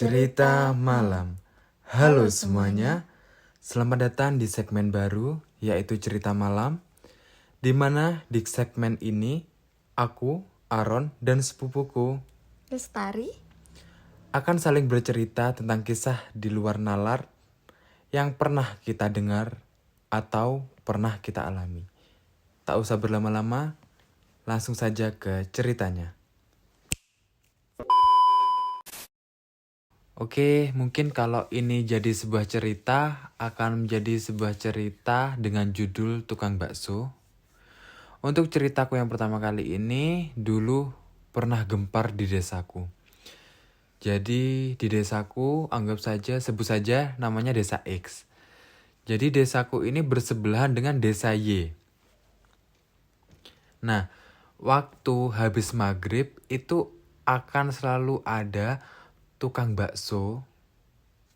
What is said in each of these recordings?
Cerita Malam. Halo semuanya, selamat datang di segmen baru yaitu Cerita Malam, di mana di segmen ini aku, Aaron, dan sepupuku Lestari akan saling bercerita tentang kisah di luar nalar yang pernah kita dengar atau pernah kita alami. Tak usah berlama-lama, langsung saja ke ceritanya. Oke, mungkin kalau ini jadi sebuah cerita, akan menjadi sebuah cerita dengan judul Tukang Bakso. Untuk ceritaku yang pertama kali ini, dulu pernah gempar di desaku. Jadi di desaku, sebut saja namanya Desa X. Jadi desaku ini bersebelahan dengan Desa Y. Nah, waktu habis maghrib itu akan selalu ada tukang bakso.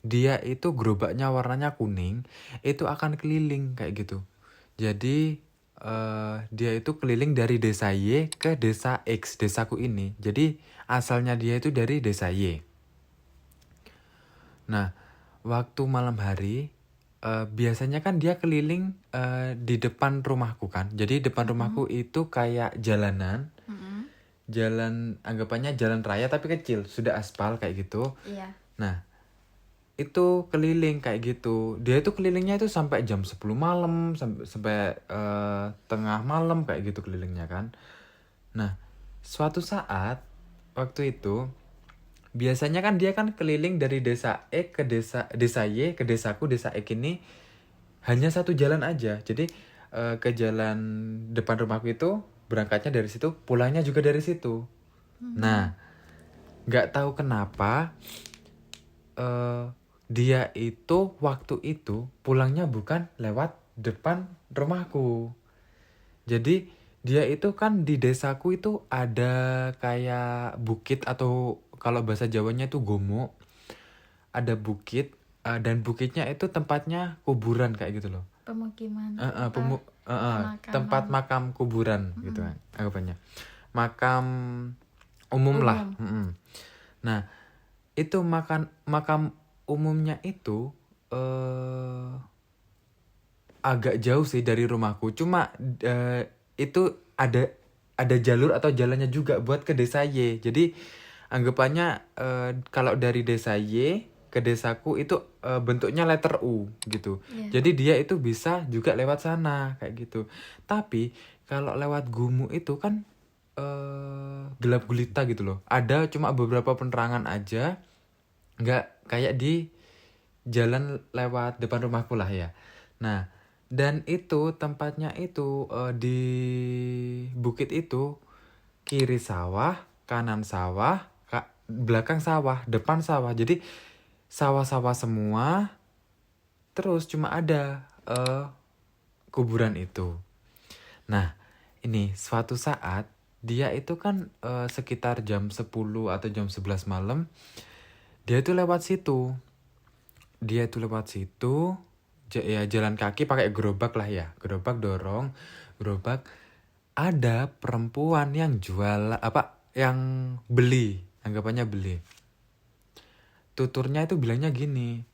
Dia itu gerobaknya warnanya kuning, itu akan keliling kayak gitu. Jadi dia itu keliling dari desa Y ke desa X, desaku ini. Jadi asalnya dia itu dari desa Y. Nah, waktu malam hari biasanya kan dia keliling di depan rumahku kan. Jadi depan rumahku itu kayak jalanan. Jalan, anggapannya jalan raya tapi kecil, sudah aspal kayak gitu. Iya. Nah, itu keliling kayak gitu. Dia itu kelilingnya itu sampai jam 10 malam, sampai tengah malam kayak gitu kelilingnya kan. Nah, suatu saat waktu itu biasanya kan dia kan keliling dari desa E ke desa Y ke desaku, desa X ini hanya satu jalan aja. Jadi ke jalan depan rumahku itu berangkatnya dari situ, pulangnya juga dari situ. Nah, nggak tahu kenapa dia itu waktu itu pulangnya bukan lewat depan rumahku. Jadi dia itu kan di desaku itu ada kayak bukit atau kalau bahasa Jawanya itu gomo. Ada bukit dan bukitnya itu tempatnya kuburan kayak gitu loh. Pemukiman Tempat makam kuburan gitu kan anggapannya. Makam umum lah. Nah, itu makam umumnya itu agak jauh sih dari rumahku. Cuma itu ada jalur atau jalannya juga buat ke desa Y. Jadi anggapannya kalau dari desa Y ke desaku itu bentuknya letter U gitu. Iya. Jadi dia itu bisa juga lewat sana kayak gitu. Tapi kalau lewat Gumu itu kan gelap gulita gitu loh. Ada cuma beberapa penerangan aja. Nggak kayak di jalan lewat depan rumahku lah ya. Nah, dan itu tempatnya itu di bukit itu kiri sawah, kanan sawah, belakang sawah, depan sawah. Jadi sawah-sawah semua. Terus cuma ada kuburan itu. Nah, ini suatu saat dia itu kan sekitar jam 10 atau jam 11 malam. Dia itu lewat situ. Ya jalan kaki pakai gerobak lah ya. Gerobak dorong, gerobak. Ada perempuan yang jual yang beli, anggapannya beli. Tuturnya itu bilangnya gini.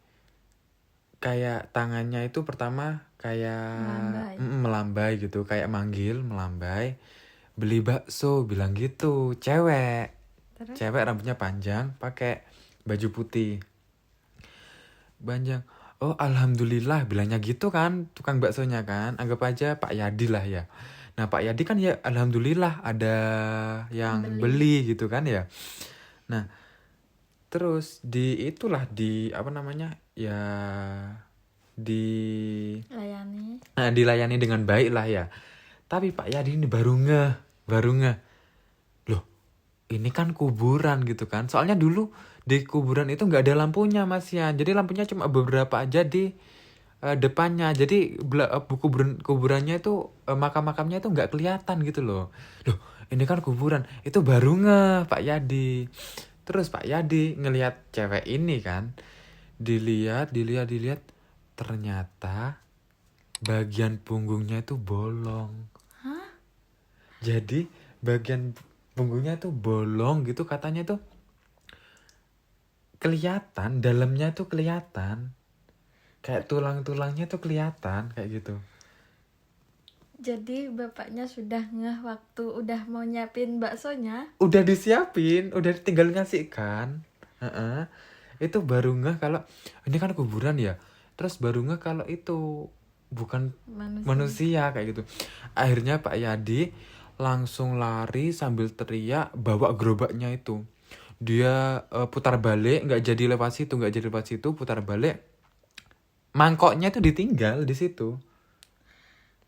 Kayak tangannya itu pertama kayak melambai gitu, kayak manggil, melambai. Beli bakso, bilang gitu. Cewek. Terus? Cewek rambutnya panjang, pakai baju putih. Panjang. Oh, alhamdulillah, bilangnya gitu kan tukang baksonya kan. Anggap aja Pak Yadi lah ya. Nah, Pak Yadi kan ya alhamdulillah ada yang beli gitu kan ya. Nah, terus di apa namanya? Ya dilayani dengan baik lah ya. Tapi Pak Yadi ini baru ngeh. Loh, ini kan kuburan gitu kan. Soalnya dulu di kuburan itu nggak ada lampunya Mas Yan. Jadi lampunya cuma beberapa aja di depannya. Jadi kuburannya itu makam-makamnya itu nggak kelihatan gitu loh. Loh, ini kan kuburan. Itu baru ngeh Pak Yadi. Terus Pak Yadi ngelihat cewek ini kan. Dilihat. Ternyata bagian punggungnya itu bolong. Hah? Jadi bagian punggungnya tuh bolong gitu katanya tuh kelihatan, dalamnya tuh kelihatan. Kayak tulang-tulangnya tuh kelihatan kayak gitu. Jadi bapaknya sudah ngeh waktu udah mau nyiapin baksonya. Udah disiapin, udah tinggal ngasihkan. Heeh. Itu baru ngeh kalau ini kan kuburan ya. Terus baru ngeh kalau itu bukan manusia kayak gitu. Akhirnya Pak Yadi langsung lari sambil teriak bawa gerobaknya itu. Dia putar balik, nggak jadi lewat situ, putar balik. Mangkoknya tuh ditinggal di situ.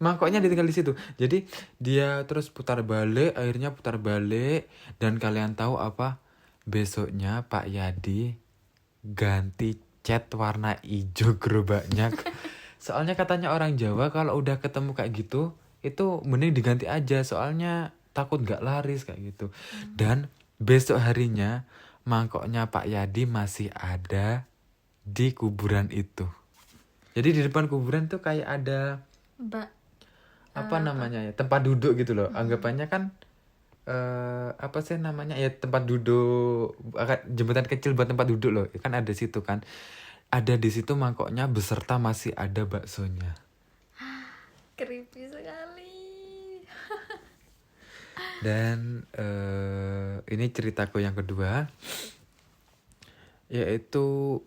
Mangkoknya ditinggal di situ. Jadi dia terus putar balik, akhirnya putar balik, dan kalian tahu apa? Besoknya Pak Yadi ganti cat warna hijau gerobaknya. Soalnya katanya orang Jawa kalau udah ketemu kayak gitu, itu mending diganti aja, soalnya takut nggak laris kayak gitu. Dan besok harinya mangkoknya Pak Yadi masih ada di kuburan itu. Jadi di depan kuburan tuh kayak ada apa namanya ya, tempat duduk gitu loh. Anggapannya kan apa sih namanya ya, tempat duduk, jembatan kecil buat tempat duduk loh, kan ada situ kan. Ada di situ mangkoknya beserta masih ada baksonya. Creepy sekali. Dan ini ceritaku yang kedua, yaitu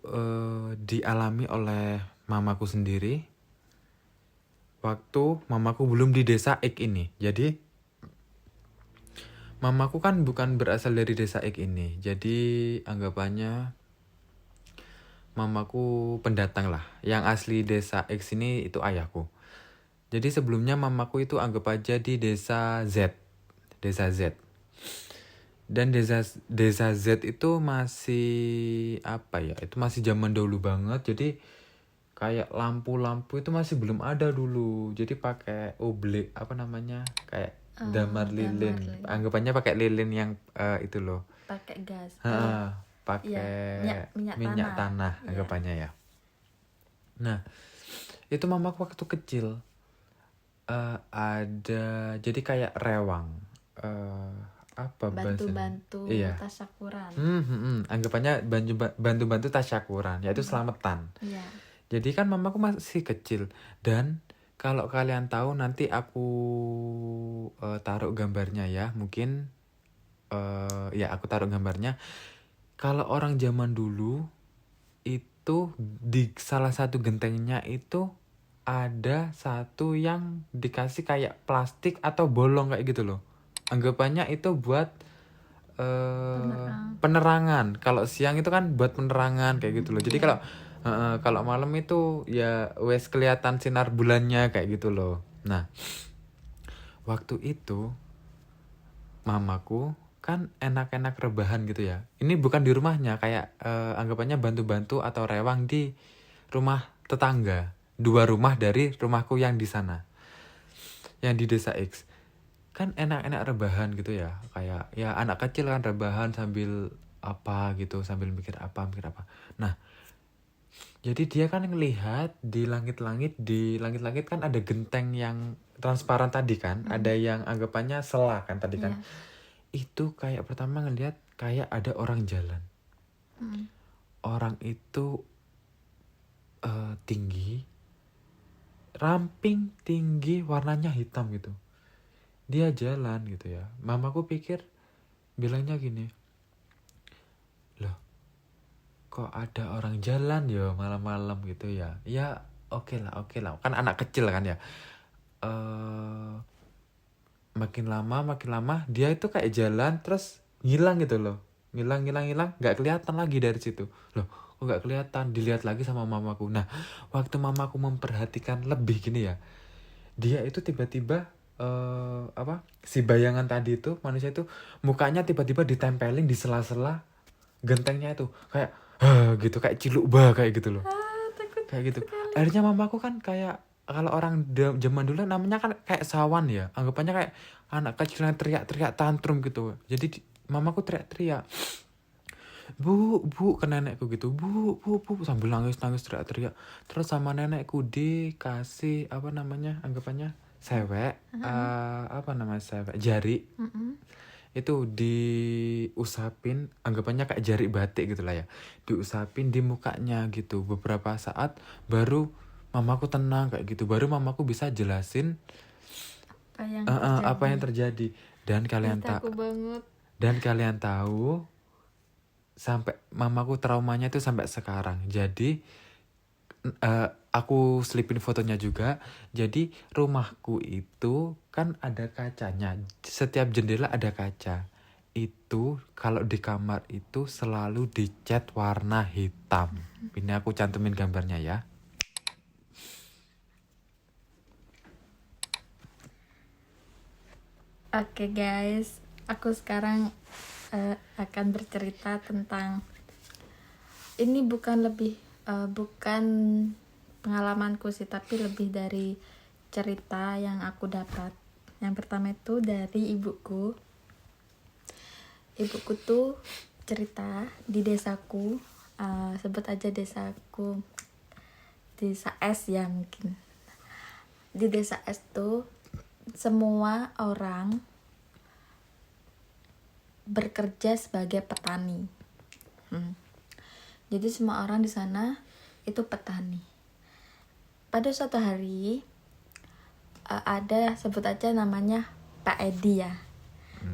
dialami oleh mamaku sendiri waktu mamaku belum di desa Ik ini. Jadi mamaku kan bukan berasal dari desa Ik ini. Jadi anggapannya mamaku pendatang lah. Yang asli desa X ini itu ayahku. Jadi sebelumnya mamaku itu anggap aja di desa Z. Desa Z. Dan desa Z itu masih apa ya? Itu masih zaman dahulu banget. Jadi kayak lampu-lampu itu masih belum ada dulu. Jadi pakai oblek apa namanya? Kayak damar lilin. Anggapannya pakai lilin yang itu loh. Pakai gas. Pakai minyak tanah anggapannya ya. Nah, itu mamaku waktu kecil ada jadi kayak rewang, apa bantu-bantu tasyakuran. Anggapannya bantu-bantu tasyakuran, yaitu selamatan. Jadi kan mamaku masih kecil, dan kalau kalian tahu nanti aku taruh gambarnya ya, mungkin ya aku taruh gambarnya. Kalau orang zaman dulu itu di salah satu gentengnya itu ada satu yang dikasih kayak plastik atau bolong kayak gitu loh. Anggapannya itu buat penerangan. Kalau siang itu kan buat penerangan kayak gitu loh. Jadi kalau malam itu ya wes kelihatan sinar bulannya kayak gitu loh. Nah, waktu itu mamaku kan enak-enak rebahan gitu ya. Ini bukan di rumahnya, kayak anggapannya bantu-bantu atau rewang di rumah tetangga. 2 rumah dari rumahku yang di sana. Yang di desa X. Kan enak-enak rebahan gitu ya. Kayak ya anak kecil kan rebahan sambil apa gitu, sambil mikir apa. Nah, jadi dia kan ngelihat di langit-langit kan ada genteng yang transparan tadi kan. Ada yang anggapannya selah kan tadi kan. Itu kayak pertama ngelihat kayak ada orang jalan. Orang itu tinggi, ramping, tinggi, warnanya hitam gitu. Dia jalan gitu ya. Mamaku pikir bilangnya gini, loh kok ada orang jalan ya malam-malam gitu ya. Ya oke lah. Kan anak kecil kan ya. Makin lama dia itu kayak jalan terus ngilang gitu loh. Ngilang nggak kelihatan lagi dari situ. Loh kok nggak kelihatan? Dilihat lagi sama mamaku. Nah, waktu mamaku memperhatikan lebih gini ya, dia itu tiba-tiba si bayangan tadi itu, manusia itu mukanya tiba-tiba ditempelin di sela-sela gentengnya itu, kayak gitu, kayak ciluk kayak gitu loh. Kayak gitu. Akhirnya mamaku kan kayak, kalau orang zaman dulu namanya kan kayak sawan ya, anggapannya kayak anak kecil yang teriak-teriak tantrum gitu. Jadi mamaku teriak-teriak, bu ke nenekku gitu, bu sambil nangis teriak-teriak. Terus sama nenekku dikasih apa namanya, anggapannya sewek, apa namanya, sewek jari. itu diusapin, anggapannya kayak jari batik gitu lah ya, diusapin di mukanya gitu beberapa saat, baru mamaku tenang kayak gitu, baru mamaku bisa jelasin Apa yang apa yang terjadi? terjadi. Dan kalian Takut banget. tahu sampai mamaku traumanya itu sampai sekarang. Jadi aku selipin fotonya juga. Jadi rumahku itu kan ada kacanya. Setiap jendela ada kaca. Itu kalau di kamar itu selalu dicat warna hitam. Ini aku cantumin gambarnya ya. Oke guys, aku sekarang akan bercerita tentang ini bukan pengalamanku sih, tapi lebih dari cerita yang aku dapat. Yang pertama itu dari ibuku. Ibuku tuh cerita di desaku, sebut aja desaku, desa S ya mungkin. Di desa S tuh semua orang bekerja sebagai petani. Jadi semua orang di sana itu petani. Pada suatu hari ada, sebut aja namanya Pak Edi ya.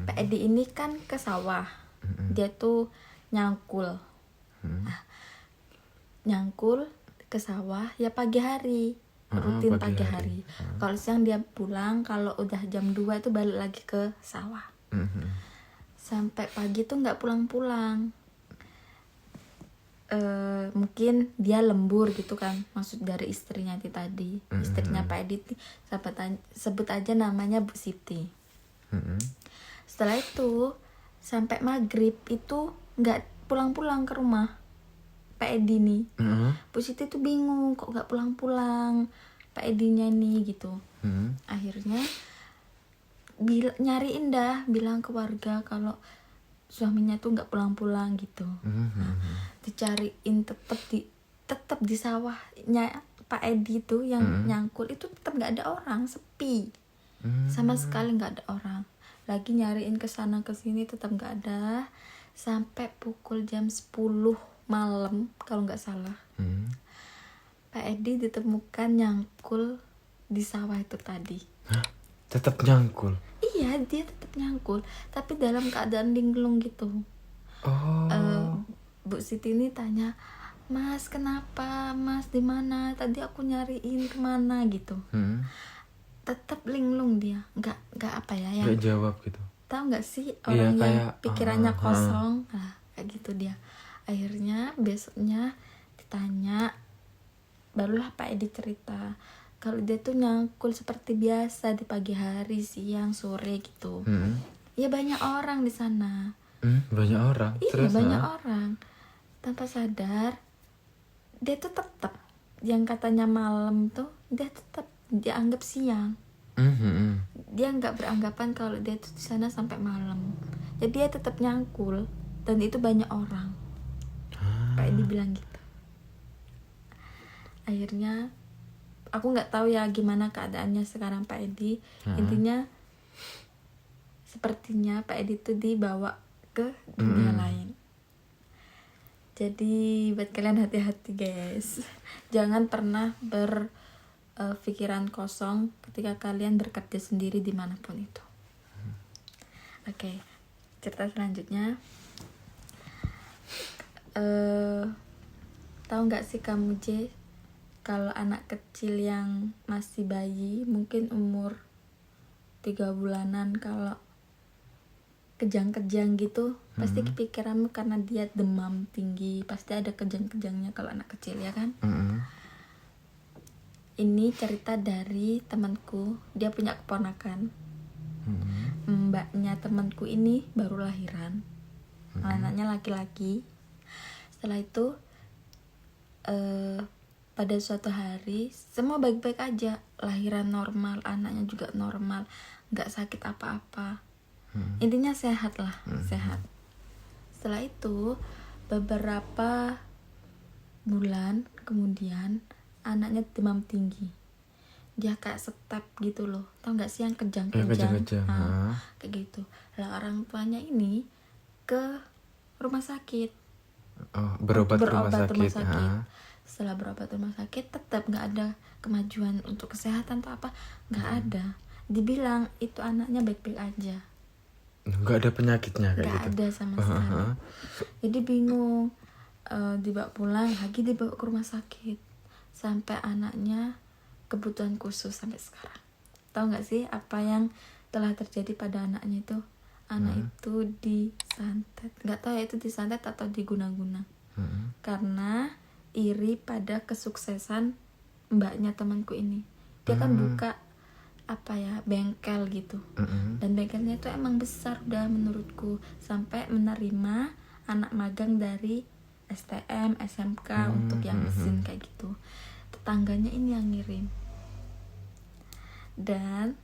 Pak Edi ini kan ke sawah. Dia tuh nyangkul. Nyangkul ke sawah ya pagi hari. Rutin pagi hari. Kalau siang dia pulang, kalau udah jam 2 itu balik lagi ke sawah. Sampai pagi tuh nggak pulang-pulang. Mungkin dia lembur gitu kan, maksud dari istrinya itu tadi. Istrinya Pak Edi, sebut aja namanya Bu Siti. Setelah itu sampai maghrib itu nggak pulang-pulang ke rumah Pak Edi nih. Bu Siti tuh bingung kok nggak pulang-pulang Pak Edinya nih gitu. Akhirnya nyariin dah, bilang ke warga kalau suaminya tuh nggak pulang-pulang gitu. Dicariin tetap di sawahnya Pak Edi tuh yang nyangkul itu tetap nggak ada orang, sepi. Sama sekali nggak ada orang. Lagi nyariin ke sana ke sini tetap nggak ada. Sampai pukul jam 10 malam kalau nggak salah. Pak Edi ditemukan nyangkul di sawah itu tadi. Hah? Tetap nyangkul? Iya, dia tetap nyangkul, tapi dalam keadaan linglung gitu. Bu Siti ini tanya, Mas kenapa? Mas di mana? Tadi aku nyariin kemana gitu. Tetap linglung dia, nggak apa ya? Nggak jawab gitu. Tahu nggak sih orang yang kayak, pikirannya kosong, nah kayak gitu dia. Akhirnya besoknya ditanya, barulah Pak Edi cerita kalau dia tuh nyangkul seperti biasa di pagi hari, siang, sore gitu. Ya banyak orang di sana. Banyak orang. Iya, Terus, banyak orang. Tanpa sadar dia tuh tetap yang katanya malam tuh dia tetap dianggap siang. Dia nggak beranggapan kalau dia tuh di sana sampai malam. Jadi dia tetap nyangkul dan itu banyak orang. Pak Edi bilang gitu. Akhirnya aku nggak tahu ya gimana keadaannya sekarang Pak Edi. Intinya sepertinya Pak Edi tuh dibawa ke dunia lain. Jadi buat kalian hati-hati guys. Jangan pernah berpikiran kosong ketika kalian bekerja sendiri dimanapun itu. Oke, cerita selanjutnya. Tahu nggak sih kamu J, kalau anak kecil yang masih bayi, mungkin umur 3 bulanan, kalau kejang-kejang gitu, pasti kepikiranmu karena dia demam tinggi, pasti ada kejang-kejangnya kalau anak kecil ya kan. Ini cerita dari temanku, dia punya keponakan. Mbaknya temanku ini baru lahiran, anaknya laki-laki. Setelah itu pada suatu hari semua baik-baik aja, lahiran normal, anaknya juga normal, nggak sakit apa-apa. Intinya sehat lah, sehat. Setelah itu beberapa bulan kemudian anaknya demam tinggi. dia kayak step gitu loh, tau nggak sih yang Yang kejang-kejang. kejang-kejang. Kayak gitu lah. Orang tuanya ini ke rumah sakit, Oh, berobat ke rumah sakit. Setelah berobat rumah sakit tetap nggak ada kemajuan untuk kesehatan atau apa, nggak ada. Dibilang itu anaknya baik-baik aja, Nggak ada penyakitnya kayak nggak gitu. ada sama sekali. Jadi bingung. Dibawa pulang lagi, dibawa ke rumah sakit, sampai anaknya kebutuhan khusus sampai sekarang. Tahu nggak sih apa yang telah terjadi pada anaknya itu? Anak itu disantet, nggak tahu ya itu disantet atau diguna-guna, karena iri pada kesuksesan mbaknya temanku ini. Dia kan buka apa ya, bengkel gitu, dan bengkelnya itu emang besar udah menurutku, sampai menerima anak magang dari STM, SMK untuk yang mesin kayak gitu. Tetangganya ini yang ngirim, dan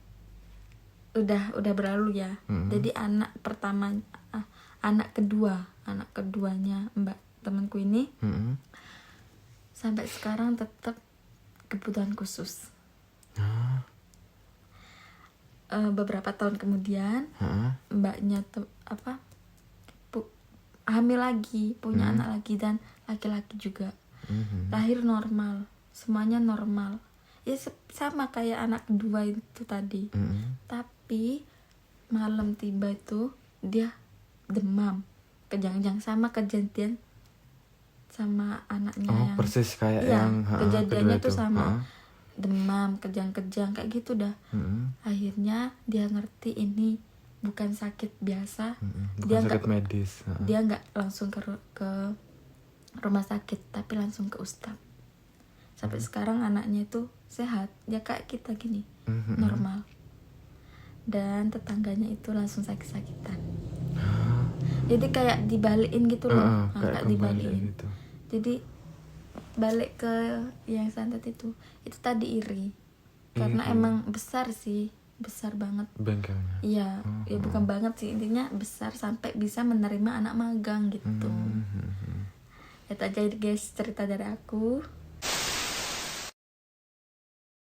udah berlalu ya. Jadi anak keduanya mbak temanku ini sampai sekarang tetap kebutuhan khusus. Beberapa tahun kemudian mbaknya hamil lagi, punya anak lagi, dan laki-laki juga. Lahir normal, semuanya normal ya, sama kayak anak kedua itu tadi. Tapi malam tiba itu dia demam, kejang-kejang, sama kejadian sama anaknya yang Persis kayak iya, yang kejadiannya kedua tuh sama. Demam, kejang-kejang kayak gitu dah. Akhirnya dia ngerti ini bukan sakit biasa. Bukan Dia sakit medis. dia nggak langsung ke rumah sakit, tapi langsung ke ustadz. Sampai sekarang anaknya itu sehat, dia kayak kita gini, normal. Dan tetangganya itu langsung sakit-sakitan. Jadi kayak dibalikin gitu loh, kayak dibalikin gitu. Jadi balik ke yang santet itu tadi iri, karena emang besar sih, besar banget bengkelnya. Iya, ya bukan banget sih, intinya besar sampai bisa menerima anak magang gitu. Itu aja guys cerita dari aku.